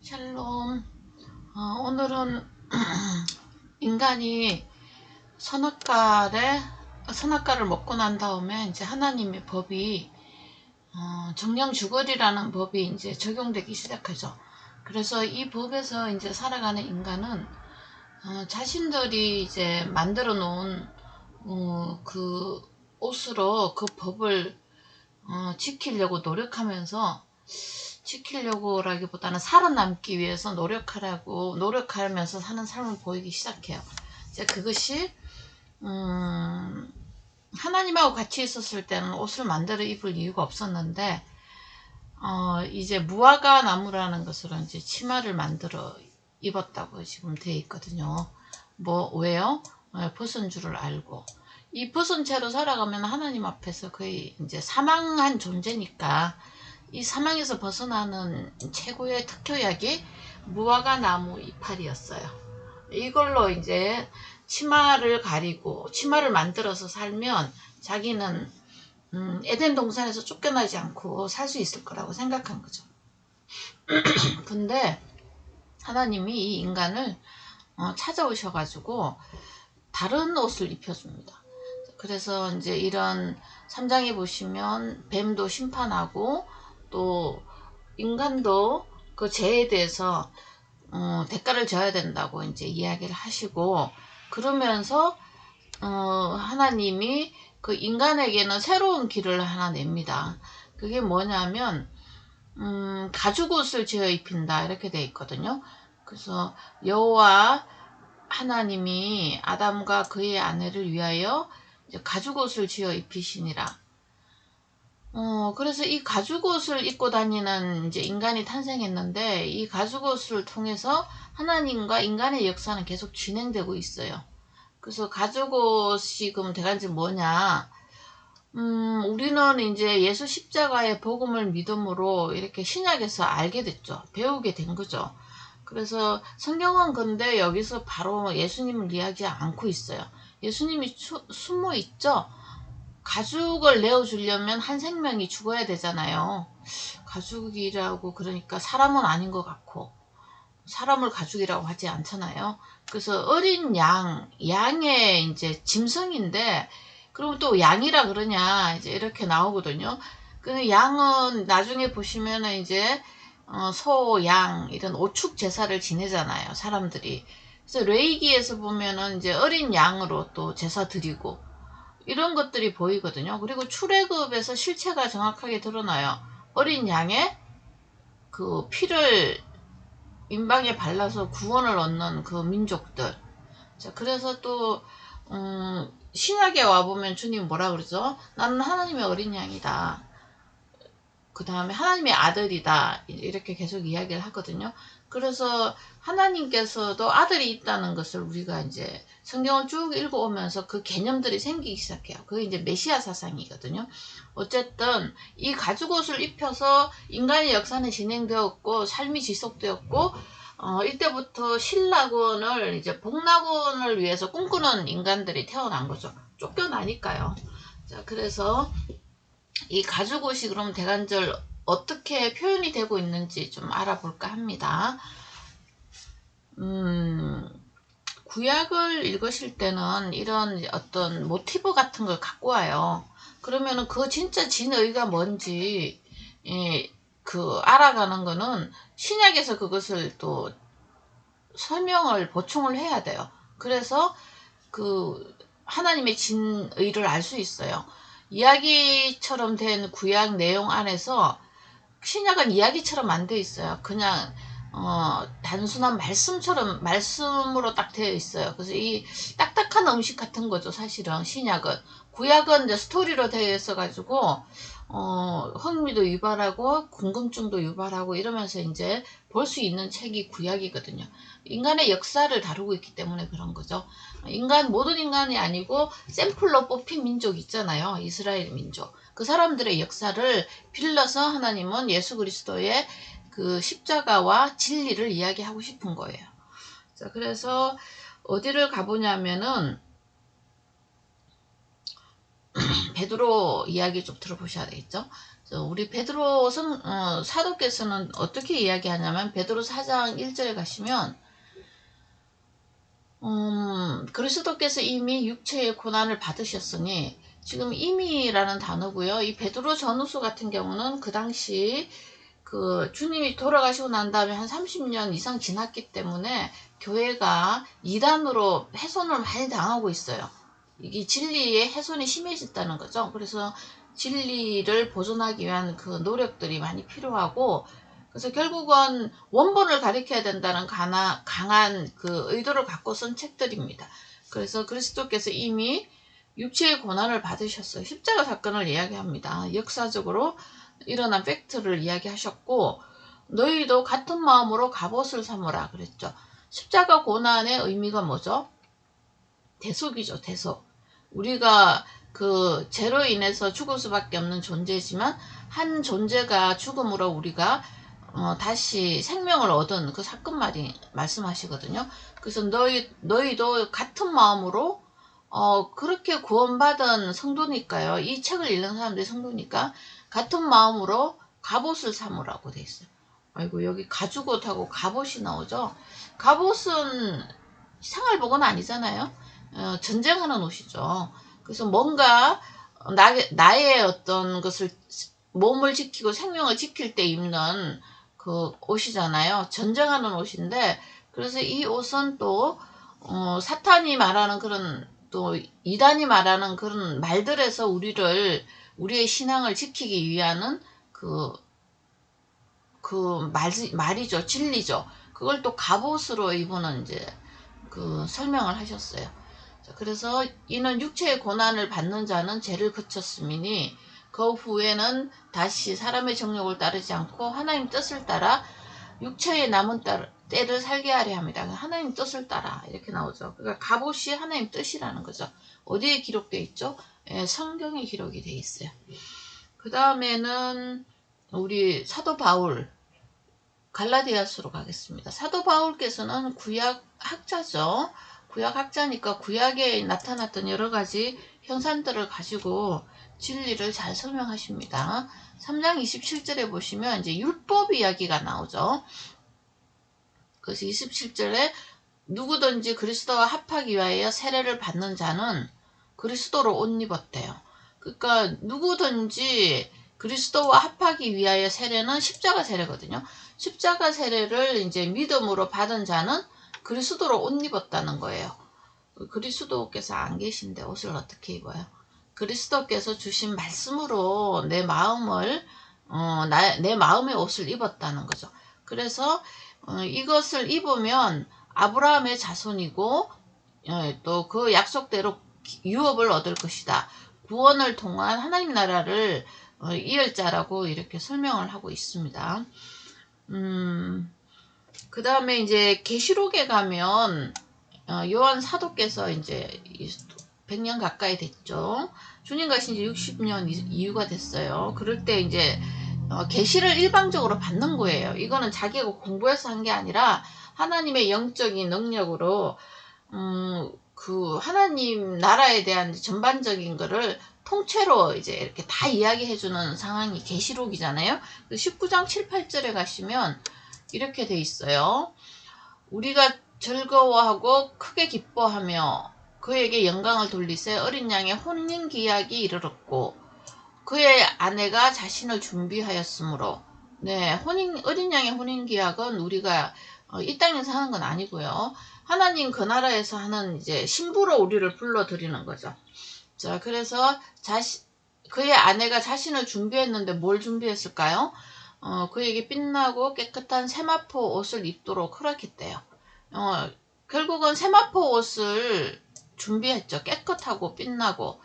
샬롬. 오늘은 인간이 선악과를 먹고 난 다음에 이제 하나님의 법이 정령주거리라는 법이 이제 적용되기 시작하죠. 그래서 이 법에서 이제 살아가는 인간은 자신들이 이제 만들어 놓은 그 옷으로 그 법을 지키려고 라기보다는 살아남기 위해서 노력하면서 사는 삶을 보이기 시작해요. 이제 그것이 하나님하고 같이 있었을 때는 옷을 만들어 입을 이유가 없었는데 이제 무화과 나무라는 것으로 이제 치마를 만들어 입었다고 지금 되어 있거든요. 왜요? 벗은 줄을 알고. 이 벗은 채로 살아가면 하나님 앞에서 거의 이제 사망한 존재니까 이 사망에서 벗어나는 최고의 특효약이 무화과 나무 이파리였어요. 이걸로 이제 치마를 만들어서 살면 자기는 에덴 동산에서 쫓겨나지 않고 살 수 있을 거라고 생각한 거죠. 근데 하나님이 이 인간을 찾아오셔가지고 다른 옷을 입혀줍니다. 그래서 이제 이런 3장에 보시면 뱀도 심판하고 또 인간도 그 죄에 대해서 대가를 져야 된다고 이제 이야기를 하시고, 그러면서 하나님이 그 인간에게는 새로운 길을 하나 냅니다. 그게 뭐냐면 가죽옷을 지어 입힌다 이렇게 돼 있거든요. 그래서 여호와 하나님이 아담과 그의 아내를 위하여 가죽옷을 지어 입히시니라. 그래서 이 가죽옷을 입고 다니는 이제 인간이 탄생했는데, 이 가죽옷을 통해서 하나님과 인간의 역사는 계속 진행되고 있어요. 그래서 가죽옷이 그럼 대간지 뭐냐? 우리는 이제 예수 십자가의 복음을 믿음으로 이렇게 신약에서 알게 됐죠. 배우게 된 거죠. 그래서 성경은 근데 여기서 바로 예수님을 이야기하지 않고 있어요. 예수님이 숨어 있죠. 가죽을 내어주려면 한 생명이 죽어야 되잖아요. 가죽이라고 그러니까 사람은 아닌 것 같고, 사람을 가죽이라고 하지 않잖아요. 그래서 어린 양의 이제 짐승인데, 그럼 또 양이라 그러냐 이제 이렇게 나오거든요. 그 양은 나중에 보시면은 이제 소, 양 이런 오축 제사를 지내잖아요, 사람들이. 그래서 레위기에서 보면은 이제 어린 양으로 또 제사 드리고 이런 것들이 보이거든요. 그리고 출애굽에서 실체가 정확하게 드러나요. 어린 양의 그 피를 인방에 발라서 구원을 얻는 그 민족들. 자, 그래서 또 신약에 와보면 주님 뭐라 그러죠? 나는 하나님의 어린 양이다. 그 다음에 하나님의 아들이다. 이렇게 계속 이야기를 하거든요. 그래서 하나님께서도 아들이 있다는 것을 우리가 이제 성경을 쭉 읽어오면서 그 개념들이 생기기 시작해요. 그게 이제 메시아 사상이거든요. 어쨌든 이 가죽옷을 입혀서 인간의 역사는 진행되었고 삶이 지속되었고, 이때부터 신라군을 이제 복라군을 위해서 꿈꾸는 인간들이 태어난 거죠. 쫓겨나니까요. 자, 그래서 이 가죽옷이 그럼 대간절 어떻게 표현이 되고 있는지 좀 알아볼까 합니다. 구약을 읽으실 때는 이런 어떤 모티브 같은 걸 갖고 와요. 그러면은 그 진짜 진의가 뭔지 알아가는 거는 신약에서 그것을 또 설명을 보충을 해야 돼요. 그래서 그 하나님의 진의를 알 수 있어요. 이야기처럼 된 구약 내용 안에서 신약은 이야기처럼 안 돼 있어요. 그냥 단순한 말씀으로 딱 되어 있어요. 그래서 이 딱딱한 음식 같은 거죠, 사실은 신약은. 구약은 이제 스토리로 되어 있어 가지고 흥미도 유발하고 궁금증도 유발하고 이러면서 이제 볼 수 있는 책이 구약이거든요. 인간의 역사를 다루고 있기 때문에 그런 거죠. 모든 인간이 아니고 샘플로 뽑힌 민족 있잖아요. 이스라엘 민족. 그 사람들의 역사를 빌려서 하나님은 예수 그리스도의 그 십자가와 진리를 이야기하고 싶은 거예요. 자, 그래서 어디를 가보냐면은 베드로 이야기 좀 들어보셔야 되겠죠. 우리 베드로 사도께서는 어떻게 이야기하냐면 베드로 4장 1절에 가시면 그리스도께서 이미 육체의 고난을 받으셨으니, 지금 이미라는 단어고요. 이 베드로 전후서 같은 경우는 그 당시 그 주님이 돌아가시고 난 다음에 한 30년 이상 지났기 때문에 교회가 이단으로 훼손을 많이 당하고 있어요. 이게 진리의 훼손이 심해졌다는 거죠. 그래서 진리를 보존하기 위한 그 노력들이 많이 필요하고, 그래서 결국은 원본을 가리켜야 된다는 강한 그 의도를 갖고 쓴 책들입니다. 그래서 그리스도께서 이미 육체의 고난을 받으셨어요. 십자가 사건을 이야기합니다. 역사적으로 일어난 팩트를 이야기하셨고, 너희도 같은 마음으로 갑옷을 삼으라 그랬죠. 십자가 고난의 의미가 뭐죠? 대속이죠, 대속. 우리가 그 죄로 인해서 죽을 수밖에 없는 존재지만 한 존재가 죽음으로 우리가 다시 생명을 얻은 그 사건 말씀하시거든요. 그래서 너희도 같은 마음으로 그렇게 구원받은 성도니까요. 이 책을 읽는 사람들이 성도니까 같은 마음으로 갑옷을 삼으라고 돼 있어요. 아이고, 여기 가죽옷하고 갑옷이 나오죠. 갑옷은 생활복은 아니잖아요. 전쟁하는 옷이죠. 그래서 뭔가 나의 어떤 것을, 몸을 지키고 생명을 지킬 때 입는 그 옷이잖아요. 전쟁하는 옷인데, 그래서 이 옷은 또 사탄이 말하는 그런, 또 이단이 말하는 그런 말들에서 우리의 신앙을 지키기 위한 말이죠. 진리죠. 그걸 또 갑옷으로 이분은 이제 설명을 하셨어요. 그래서 이는 육체의 고난을 받는 자는 죄를 그쳤음이니 그 후에는 다시 사람의 정욕을 따르지 않고 하나님 뜻을 따라 육체의 남은 때를 살게 하려 합니다. 하나님 뜻을 따라 이렇게 나오죠. 그러니까 갑옷이 하나님 뜻이라는 거죠. 어디에 기록되어 있죠? 성경에 기록이 되어 있어요. 그 다음에는 우리 사도 바울, 갈라디아서로 가겠습니다. 사도 바울께서는 구약 학자죠. 구약 학자니까 구약에 나타났던 여러 가지 형산들을 가지고 진리를 잘 설명하십니다. 3장 27절에 보시면 이제 율법 이야기가 나오죠. 그래서 27절에 누구든지 그리스도와 합하기 위하여 세례를 받는 자는 그리스도로 옷 입었대요. 그러니까 누구든지 그리스도와 합하기 위하여 세례는 십자가 세례거든요. 십자가 세례를 이제 믿음으로 받은 자는 그리스도로 옷 입었다는 거예요. 그리스도께서 안 계신데 옷을 어떻게 입어요? 그리스도께서 주신 말씀으로 내 마음의 옷을 입었다는 거죠. 그래서 이것을 입으면 아브라함의 자손이고 또 그 약속대로 유업을 얻을 것이다. 구원을 통한 하나님 나라를 이을 자라고 이렇게 설명을 하고 있습니다. 그 다음에 이제 계시록에 가면 요한 사도께서 이제 100년 가까이 됐죠. 주님 가신 지 60년 이후가 됐어요. 그럴 때 이제 계시를 일방적으로 받는 거예요. 이거는 자기가 공부해서 한 게 아니라 하나님의 영적인 능력으로 그 하나님 나라에 대한 전반적인 거를 통째로 이제 이렇게 다 이야기해주는 상황이 계시록이잖아요. 19장 7, 8절에 가시면 이렇게 돼 있어요. 우리가 즐거워하고 크게 기뻐하며 그에게 영광을 돌리세 어린 양의 혼인기약이 이르렀고 그의 아내가 자신을 준비하였으므로. 네, 어린 양의 혼인기약은 우리가 이 땅에서 하는 건 아니고요. 하나님 그 나라에서 하는 이제 신부로 우리를 불러들이는 거죠. 자, 그래서 그의 아내가 자신을 준비했는데 뭘 준비했을까요? 그에게 빛나고 깨끗한 세마포 옷을 입도록 허락했대요. 결국은 세마포 옷을 준비했죠. 깨끗하고 빛나고.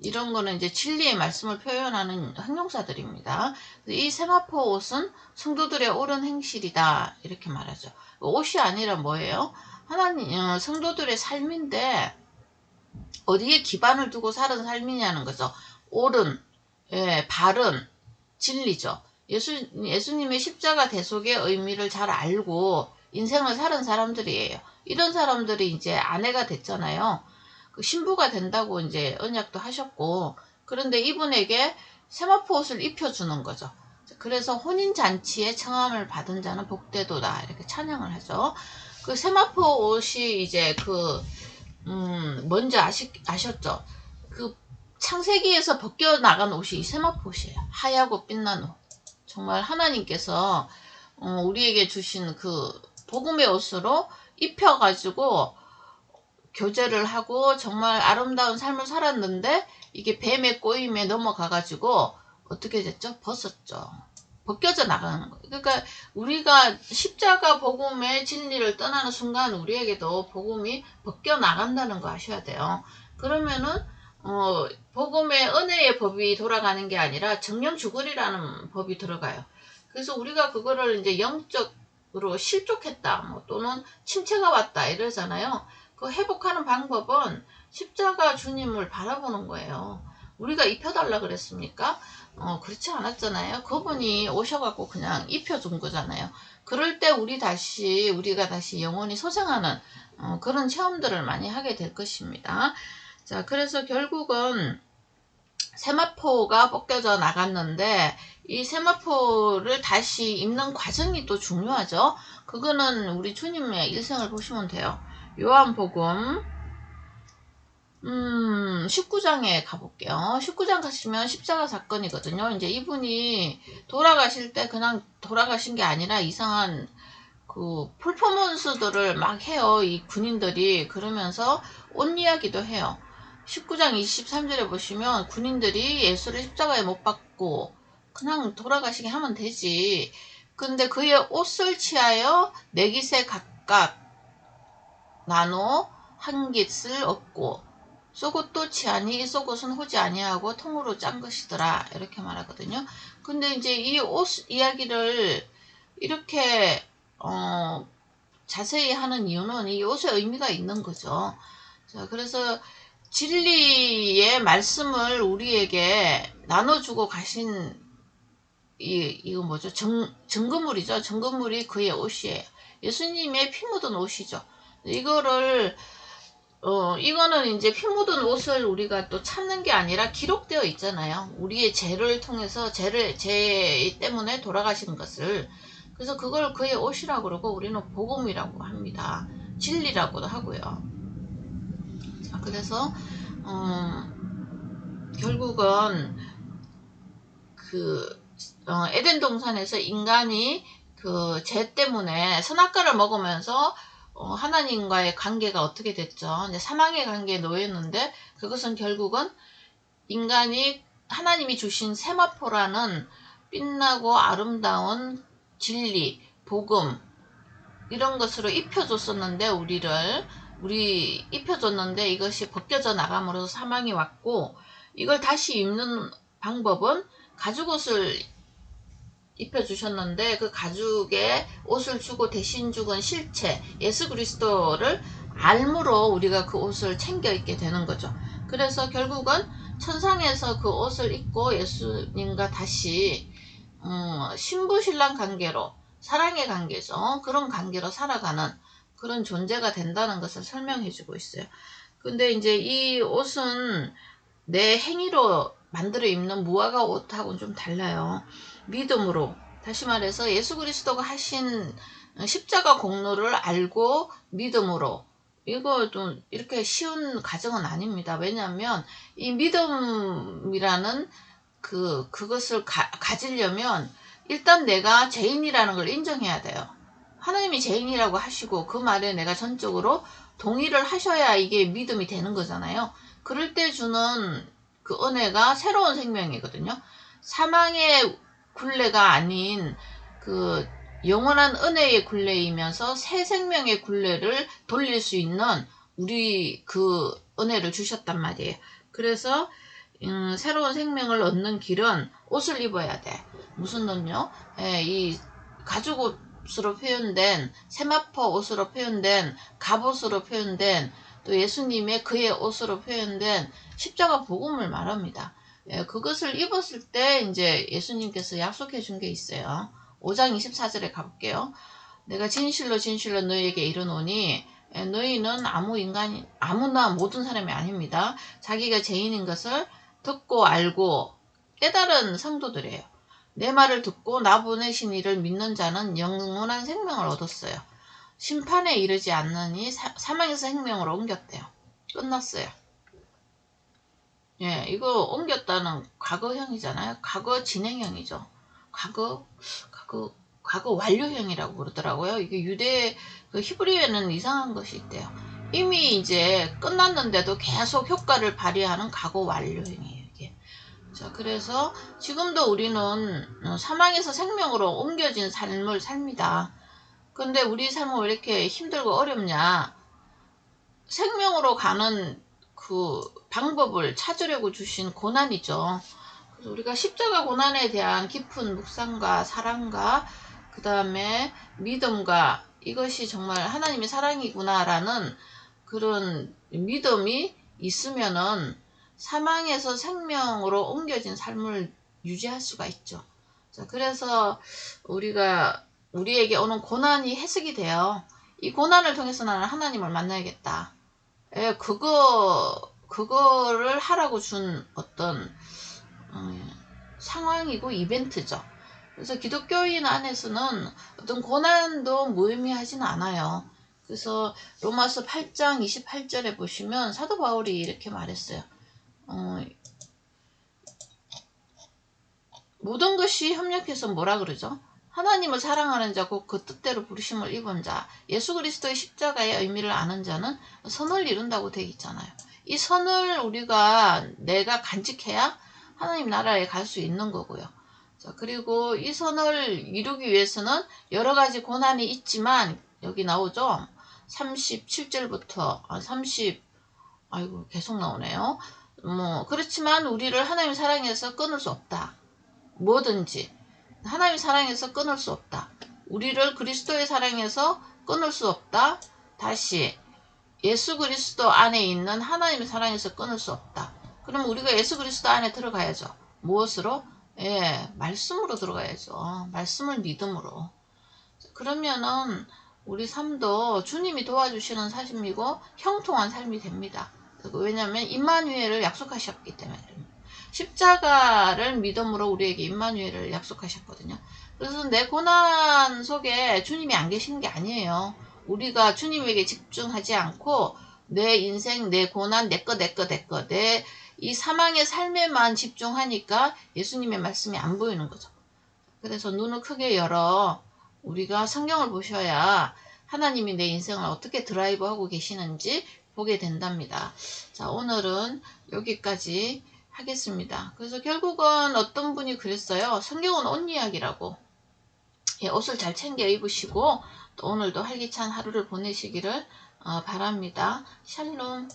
이런 거는 이제 진리의 말씀을 표현하는 형용사들입니다. 이 세마포 옷은 성도들의 옳은 행실이다. 이렇게 말하죠. 옷이 아니라 뭐예요? 하나님, 성도들의 삶인데 어디에 기반을 두고 사는 삶이냐는 거죠. 옳은, 바른 진리죠. 예수님의 십자가 대속의 의미를 잘 알고 인생을 사는 사람들이에요. 이런 사람들이 이제 아내가 됐잖아요. 그 신부가 된다고 이제 언약도 하셨고, 그런데 이분에게 세마포 옷을 입혀주는 거죠. 그래서 혼인잔치에 청함을 받은 자는 복되도다 이렇게 찬양을 하죠. 그 세마포 옷이 이제 뭔지 아셨죠? 그 창세기에서 벗겨나간 옷이 이 세마포 옷이에요. 하얗고 빛난 옷. 정말 하나님께서 우리에게 주신 그 복음의 옷으로 입혀가지고 교제를 하고 정말 아름다운 삶을 살았는데 이게 뱀의 꼬임에 넘어가가지고 어떻게 됐죠? 벗었죠. 벗겨져 나가는 거예요. 그러니까 우리가 십자가 복음의 진리를 떠나는 순간 우리에게도 복음이 벗겨 나간다는 거 아셔야 돼요. 그러면은 복음의 은혜의 법이 돌아가는 게 아니라 정령 죽으리라는 법이 들어가요. 그래서 우리가 그거를 이제 영적으로 실족했다, 또는 침체가 왔다 이러잖아요. 그 회복하는 방법은 십자가 주님을 바라보는 거예요. 우리가 입혀달라 그랬습니까? 그렇지 않았잖아요. 그분이 오셔갖고 그냥 입혀준 거잖아요. 그럴 때 우리가 다시 영원히 소생하는 그런 체험들을 많이 하게 될 것입니다. 자, 그래서 결국은 세마포가 벗겨져 나갔는데 이 세마포를 다시 입는 과정이 또 중요하죠. 그거는 우리 주님의 일생을 보시면 돼요. 요한복음 19장에 가볼게요. 19장 가시면 십자가 사건이거든요. 이제 이분이 돌아가실 때 그냥 돌아가신 게 아니라 이상한 그 퍼포먼스들을 막 해요. 이 군인들이. 그러면서 옷 이야기도 해요. 19장 23절에 보시면 군인들이 예수를 십자가에 못 박고 그냥 돌아가시게 하면 되지. 근데 그의 옷을 취하여 네 깃에 각각 나눠 한 깃을 얻고 속옷도 취하니 이 속옷은 호지 아니하고 통으로 짠 것이더라 이렇게 말하거든요. 근데 이제 이 옷 이야기를 이렇게 자세히 하는 이유는 이 옷의 의미가 있는 거죠. 자, 그래서 진리의 말씀을 우리에게 나눠주고 가신 이거 뭐죠? 증거물이죠. 증거물이 그의 옷이에요. 예수님의 피 묻은 옷이죠. 이거는 이제 피 묻은 옷을 우리가 또 찾는 게 아니라 기록되어 있잖아요. 우리의 죄를 통해서 죄 때문에 돌아가신 것을. 그래서 그걸 그의 옷이라고 그러고 우리는 복음이라고 합니다. 진리라고도 하고요. 자, 그래서 결국은 에덴 동산에서 인간이 그 죄 때문에 선악과를 먹으면서 하나님과의 관계가 어떻게 됐죠? 이제 사망의 관계에 놓였는데 그것은 결국은 인간이 하나님이 주신 세마포라는 빛나고 아름다운 진리, 복음 이런 것으로 입혀줬었는데 우리 입혀줬는데 이것이 벗겨져 나감으로써 사망이 왔고 이걸 다시 입는 방법은 가죽옷을 입혀주셨는데 그 가죽에 옷을 주고 대신 죽은 실체 예수 그리스도를 알므로 우리가 그 옷을 챙겨 입게 되는 거죠. 그래서 결국은 천상에서 그 옷을 입고 예수님과 다시 신부신랑 관계로 사랑의 관계죠. 그런 관계로 살아가는 그런 존재가 된다는 것을 설명해 주고 있어요. 근데 이제 이 옷은 내 행위로 만들어 입는 무화과 옷하고는 좀 달라요. 믿음으로, 다시 말해서 예수 그리스도가 하신 십자가 공로를 알고 믿음으로, 이거 좀 이렇게 쉬운 과정은 아닙니다. 왜냐하면 이 믿음이라는 그것을 가지려면 일단 내가 죄인이라는 걸 인정해야 돼요. 하나님이 죄인이라고 하시고 그 말에 내가 전적으로 동의를 하셔야 이게 믿음이 되는 거잖아요. 그럴 때 주는 그 은혜가 새로운 생명이거든요. 사망의 굴레가 아닌 그 영원한 은혜의 굴레이면서 새 생명의 굴레를 돌릴 수 있는 우리 그 은혜를 주셨단 말이에요. 그래서 새로운 생명을 얻는 길은 옷을 입어야 돼. 무슨 옷요? 이 가죽옷으로 표현된 세마포 옷으로 표현된 갑옷으로 표현된 또 예수님의 그의 옷으로 표현된 십자가 복음을 말합니다. 그것을 입었을 때 이제 예수님께서 약속해 준 게 있어요. 5장 24절에 가볼게요. 내가 진실로 진실로 너희에게 이르노니 너희는 아무나 모든 사람이 아닙니다. 자기가 죄인인 것을 듣고 알고 깨달은 성도들이에요. 내 말을 듣고 나 보내신 이를 믿는 자는 영원한 생명을 얻었어요. 심판에 이르지 않느니 사망에서 생명으로 옮겼대요. 끝났어요. 예, 이거 옮겼다는 과거형이잖아요. 과거 진행형이죠. 과거 완료형이라고 그러더라고요. 이게 유대 그 히브리어에는 이상한 것이 있대요. 이미 이제 끝났는데도 계속 효과를 발휘하는 과거 완료형이에요. 이게. 자, 그래서 지금도 우리는 사망에서 생명으로 옮겨진 삶을 삽니다. 근데 우리 삶은 왜 이렇게 힘들고 어렵냐? 생명으로 가는 그 방법을 찾으려고 주신 고난이죠. 그래서 우리가 십자가 고난에 대한 깊은 묵상과 사랑과 그 다음에 믿음과 이것이 정말 하나님의 사랑이구나라는 그런 믿음이 있으면은 사망에서 생명으로 옮겨진 삶을 유지할 수가 있죠. 자, 그래서 우리에게 오는 고난이 해석이 돼요. 이 고난을 통해서 나는 하나님을 만나야겠다. 예, 그거를 하라고 준 어떤 상황이고 이벤트죠. 그래서 기독교인 안에서는 어떤 고난도 무의미하진 않아요. 그래서 로마서 8장 28절에 보시면 사도 바울이 이렇게 말했어요. 모든 것이 협력해서 뭐라 그러죠? 하나님을 사랑하는 자고 그 뜻대로 부르심을 입은 자, 예수 그리스도의 십자가의 의미를 아는 자는 선을 이룬다고 되어 있잖아요. 이 선을 내가 간직해야 하나님 나라에 갈 수 있는 거고요. 자, 그리고 이 선을 이루기 위해서는 여러 가지 고난이 있지만 여기 나오죠. 37절부터 아이고 계속 나오네요. 그렇지만 우리를 하나님 사랑해서 끊을 수 없다. 뭐든지 하나님 사랑에서 끊을 수 없다. 우리를 그리스도의 사랑에서 끊을 수 없다. 다시 예수 그리스도 안에 있는 하나님의 사랑에서 끊을 수 없다. 그럼 우리가 예수 그리스도 안에 들어가야죠. 무엇으로? 예, 말씀으로 들어가야죠. 말씀을 믿음으로. 그러면은 우리 삶도 주님이 도와주시는 삶이고 형통한 삶이 됩니다. 왜냐하면 임마누엘을 약속하셨기 때문에. 십자가를 믿음으로 우리에게 임마누엘을 약속하셨거든요. 그래서 내 고난 속에 주님이 안 계시는 게 아니에요. 우리가 주님에게 집중하지 않고 내 인생, 내 고난, 내 거, 이 사망의 삶에만 집중하니까 예수님의 말씀이 안 보이는 거죠. 그래서 눈을 크게 열어 우리가 성경을 보셔야 하나님이 내 인생을 어떻게 드라이브하고 계시는지 보게 된답니다. 자, 오늘은 여기까지 하겠습니다. 그래서 결국은 어떤 분이 그랬어요. 성경은 옷 이야기라고. 예, 옷을 잘 챙겨 입으시고 또 오늘도 활기찬 하루를 보내시기를 바랍니다. 샬롬.